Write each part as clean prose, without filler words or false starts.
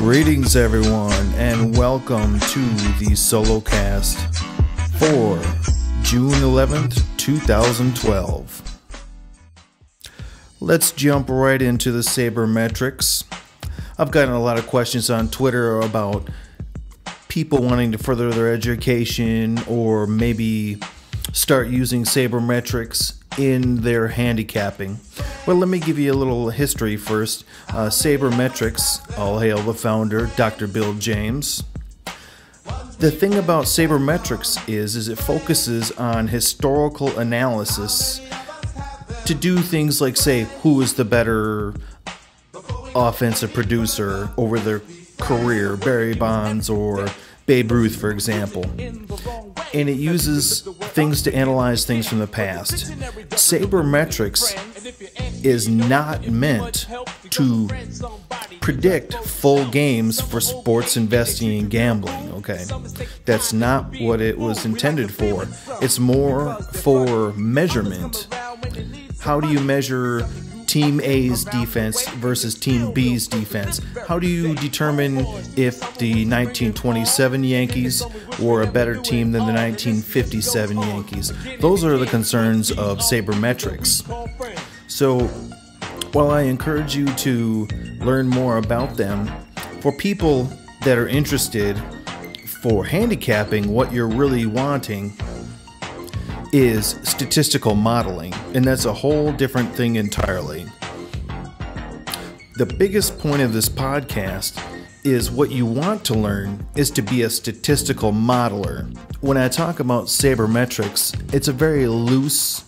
Greetings everyone, and welcome to the SoloCast for June 11th, 2012. Let's jump right into the Sabermetrics. I've gotten a lot of questions on Twitter about people wanting to further their education or maybe start using Sabermetrics in their handicapping. Well, let me give you a little history first. Sabermetrics, all hail the founder, Dr. Bill James. The thing about Sabermetrics is it focuses on historical analysis to do things like say who is the better offensive producer over their career, Barry Bonds or Babe Ruth, for example. And it uses things to analyze things from the past. Sabermetrics is not meant to predict full games for sports investing and gambling, okay? That's not what it was intended for. It's more for measurement. How do you measure Team A's defense versus Team B's defense? How do you determine if the 1927 Yankees were a better team than the 1957 Yankees? Those are the concerns of Sabermetrics. So, while I encourage you to learn more about them, for people that are interested for handicapping, what you're really wanting is statistical modeling, and that's a whole different thing entirely. The biggest point of this podcast is what you want to learn is to be a statistical modeler. When I talk about Sabermetrics, it's a very loose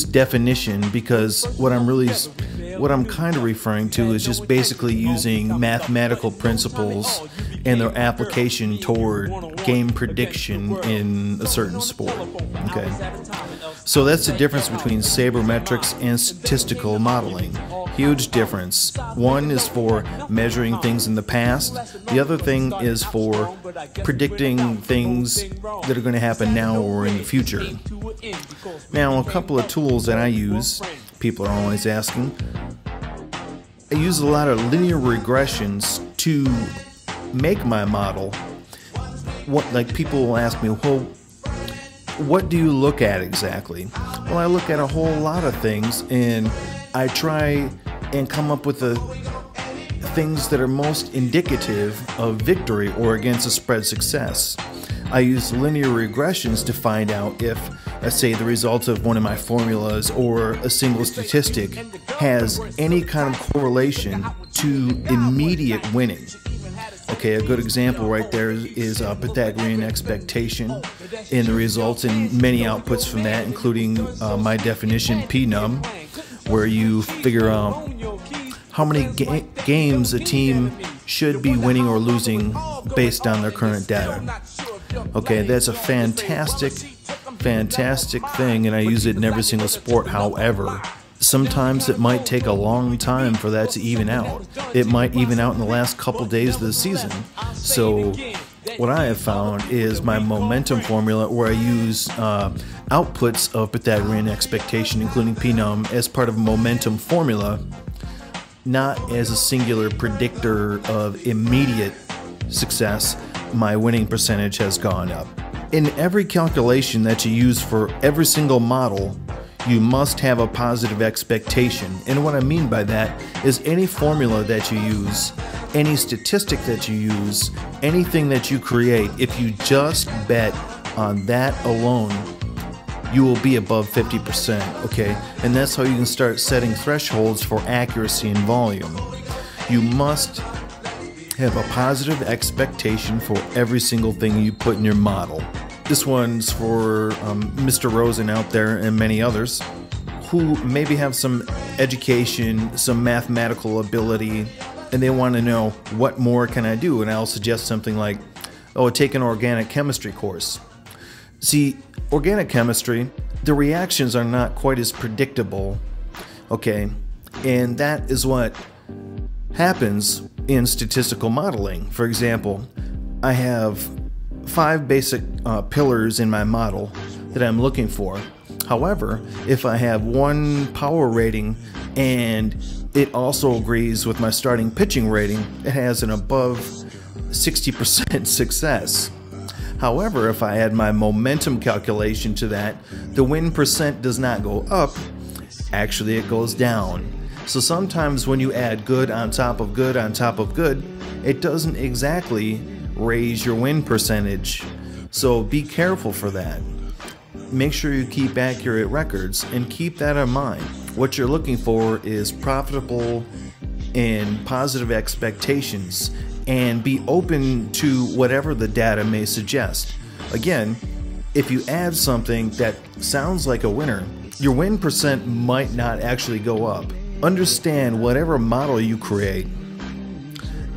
definition, because what I'm kind of referring to is just basically using mathematical principles and their application toward game prediction in a certain sport. Okay, so that's the difference between Sabermetrics and statistical modeling. Huge difference. One is for measuring things in the past. The other thing is for predicting things that are going to happen now or in the future. Now, a couple of tools that I use, people are always asking. I use a lot of linear regressions to make my model. Like people will ask me, well, what do you look at exactly? Well, I look at a whole lot of things, and I try and come up with the things that are most indicative of victory or against a spread success. I use linear regressions to find out if, let's say, the result of one of my formulas or a single statistic has any kind of correlation to immediate winning. Okay, a good example right there is Pythagorean expectation, and the results in many outputs from that, including my definition PNUM, where you figure out how many games a team should be winning or losing based on their current data. Okay, that's a fantastic thing, and I use it in every single sport. However, sometimes it might take a long time for that to even out. It might even out in the last couple days of the season. So what I have found is my momentum formula, where I use outputs of Pythagorean expectation, including PNUM, as part of a momentum formula, not as a singular predictor of immediate success. My winning percentage has gone up. In every calculation that you use for every single model, you must have a positive expectation. And what I mean by that is any formula that you use, any statistic that you use, anything that you create, if you just bet on that alone, you will be above 50%, okay? And that's how you can start setting thresholds for accuracy and volume. You must have a positive expectation for every single thing you put in your model. This one's for Mr. Rosen out there and many others who maybe have some education, some mathematical ability, and they want to know, what more can I do? And I'll suggest something like, oh, take an organic chemistry course. See, organic chemistry, the reactions are not quite as predictable, okay? And that is what happens in statistical modeling. For example, I have 5 basic pillars in my model that I'm looking for. However, if I have one power rating and it also agrees with my starting pitching rating, it has an above 60% success. However, if I add my momentum calculation to that, the win percent does not go up. Actually, it goes down. So sometimes when you add good on top of good on top of good, it doesn't exactly raise your win percentage. So be careful for that. Make sure you keep accurate records and keep that in mind. What you're looking for is profitable and positive expectations, and be open to whatever the data may suggest. Again, if you add something that sounds like a winner, your win percent might not actually go up. Understand whatever model you create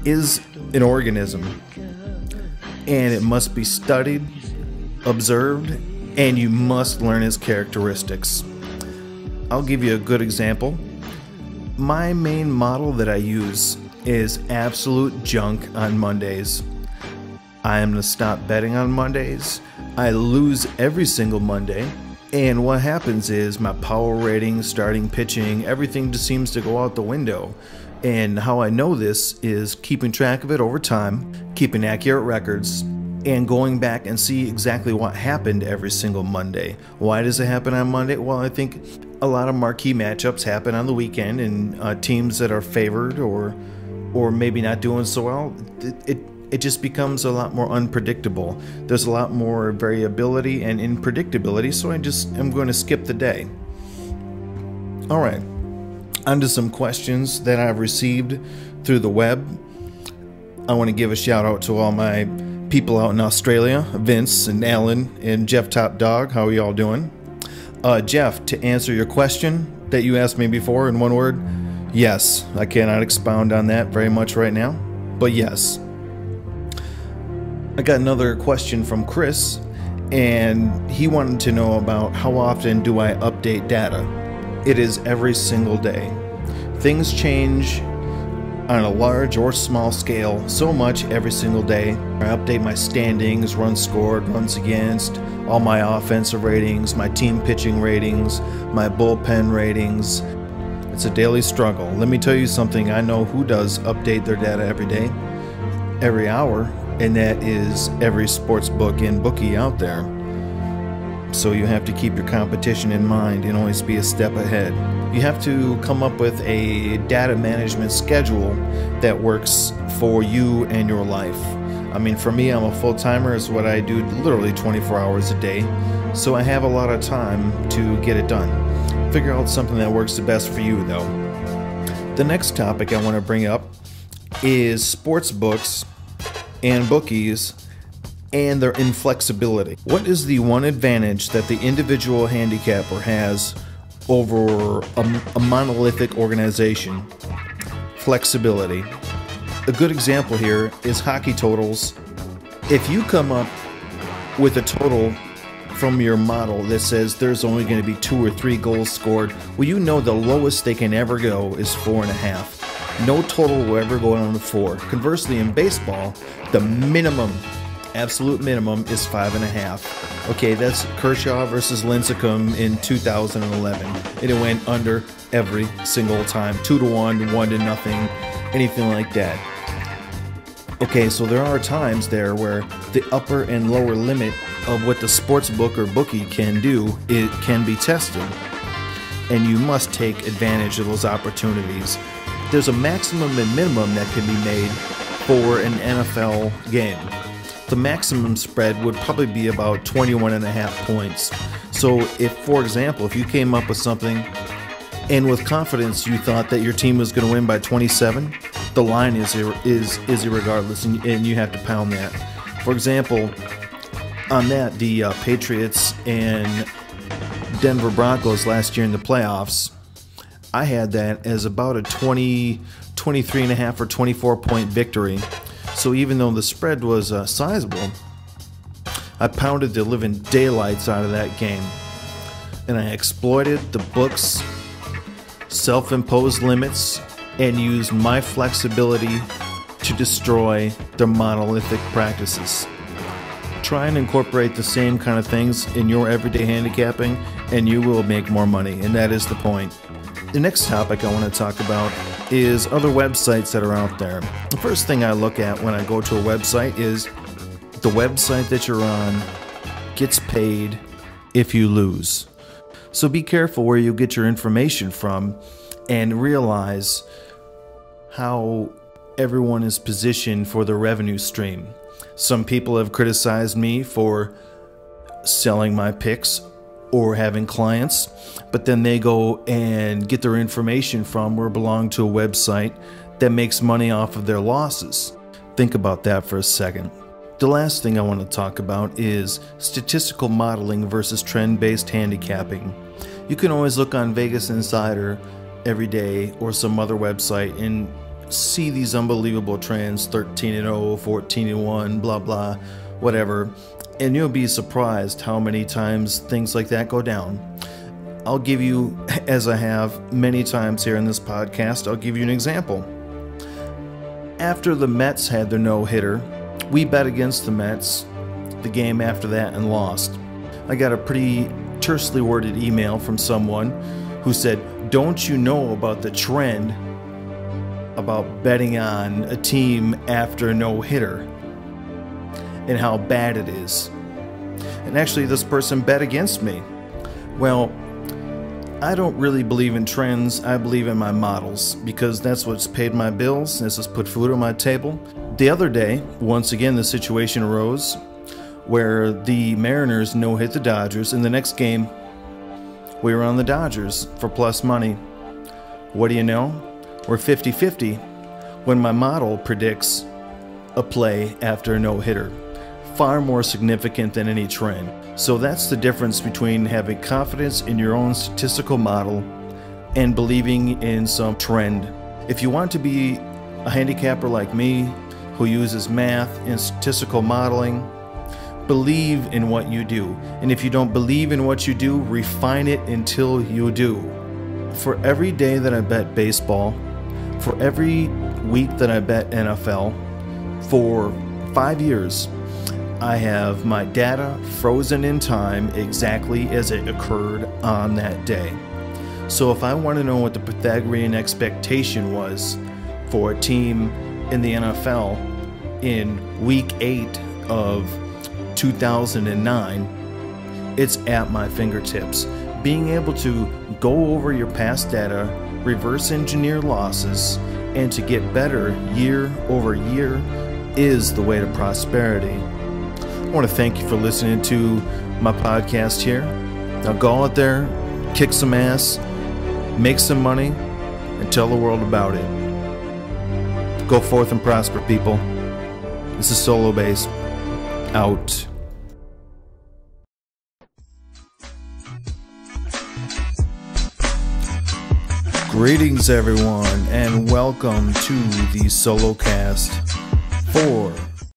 is an organism, and it must be studied, observed, and you must learn its characteristics. I'll give you a good example. My main model that I use is absolute junk on Mondays. I am to stop betting on Mondays. I lose every single Monday. And what happens is my power rating, starting pitching, everything just seems to go out the window. And how I know this is keeping track of it over time, keeping accurate records, and going back and see exactly what happened every single Monday. Why does it happen on Monday? Well, I think a lot of marquee matchups happen on the weekend, and teams that are favored or maybe not doing so well, it just becomes a lot more unpredictable. There's a lot more variability and unpredictability, so I'm going to skip the day. All right, on to some questions that I've received through the web. I want to give a shout out to all my people out in Australia, Vince and Alan and Jeff Top Dog. How are y'all doing? Jeff, to answer your question that you asked me before in one word, yes. I cannot expound on that very much right now, but yes. I got another question from Chris, and he wanted to know about how often do I update data. It is every single day. Things change on a large or small scale so much every single day. I update my standings, runs scored, runs against, all my offensive ratings, my team pitching ratings, my bullpen ratings. It's a daily struggle. Let me tell you something. I know who does update their data every day, every hour, and that is every sports book and bookie out there. So you have to keep your competition in mind and always be a step ahead. You have to come up with a data management schedule that works for you and your life. I mean, for me, I'm a full-timer. It's what I do literally 24 hours a day. So I have a lot of time to get it done. Figure out something that works the best for you, though. The next topic I want to bring up is sports books and bookies and their inflexibility. What is the one advantage that the individual handicapper has over a monolithic organization? Flexibility. A good example here is hockey totals. If you come up with a total from your model that says there's only going to be 2 or 3 goals scored, well, you know the lowest they can ever go is 4.5. No total will ever go down to 4. Conversely, in baseball, the minimum, absolute minimum, is 5.5. Okay, that's Kershaw versus Lincecum in 2011. And it went under every single time. 2-1, 1-0, anything like that. Okay, so there are times there where the upper and lower limit of what the sports book or bookie can do, it can be tested. And you must take advantage of those opportunities. There's a maximum and minimum that can be made for an NFL game. The maximum spread would probably be about 21.5 points. So if, for example, if you came up with something and with confidence you thought that your team was going to win by 27, the line is irregardless, and you have to pound that. For example, on that, the Patriots and Denver Broncos last year in the playoffs, I had that as about a 23.5 or 24 point victory. So even though the spread was sizable, I pounded the living daylights out of that game. And I exploited the book's self-imposed limits and used my flexibility to destroy their monolithic practices. Try and incorporate the same kind of things in your everyday handicapping, and you will make more money, and that is the point. The next topic I want to talk about is other websites that are out there. The first thing I look at when I go to a website is the website that you're on gets paid if you lose. So be careful where you get your information from and realize how everyone is positioned for the revenue stream. Some people have criticized me for selling my picks or having clients, but then they go and get their information from or belong to a website that makes money off of their losses. Think about that for a second. The last thing I want to talk about is statistical modeling versus trend-based handicapping. You can always look on Vegas Insider every day or some other website and see these unbelievable trends, 13-0, 14-1, blah blah, whatever, and you'll be surprised how many times things like that go down. I'll give you, as I have many times here in this podcast, I'll give you an example. After the Mets had their no-hitter, we bet against the Mets the game after that and lost. I got a pretty tersely worded email from someone who said, "Don't you know about the trend about betting on a team after a no-hitter and how bad it is?" And actually this person bet against me. Well, I don't really believe in trends. I believe in my models because that's what's paid my bills. This has put food on my table. The other day, once again, the situation arose where the Mariners no-hit the Dodgers. In the next game, we were on the Dodgers for plus money. What do you know? We're 50-50 when my model predicts a play after a no-hitter. Far more significant than any trend. So that's the difference between having confidence in your own statistical model and believing in some trend. If you want to be a handicapper like me, who uses math and statistical modeling, believe in what you do. And if you don't believe in what you do, refine it until you do. For every day that I bet baseball, for every week that I bet NFL, for 5 years, I have my data frozen in time exactly as it occurred on that day. So if I want to know what the Pythagorean expectation was for a team in the NFL in week 8 of 2009, it's at my fingertips. Being able to go over your past data, reverse engineer losses, and to get better year over year is the way to prosperity. I want to thank you for listening to my podcast here. Now go out there, kick some ass, make some money, and tell the world about it. Go forth and prosper, people. This is Solo Bass. Out. Greetings, everyone, and welcome to the SoloCast for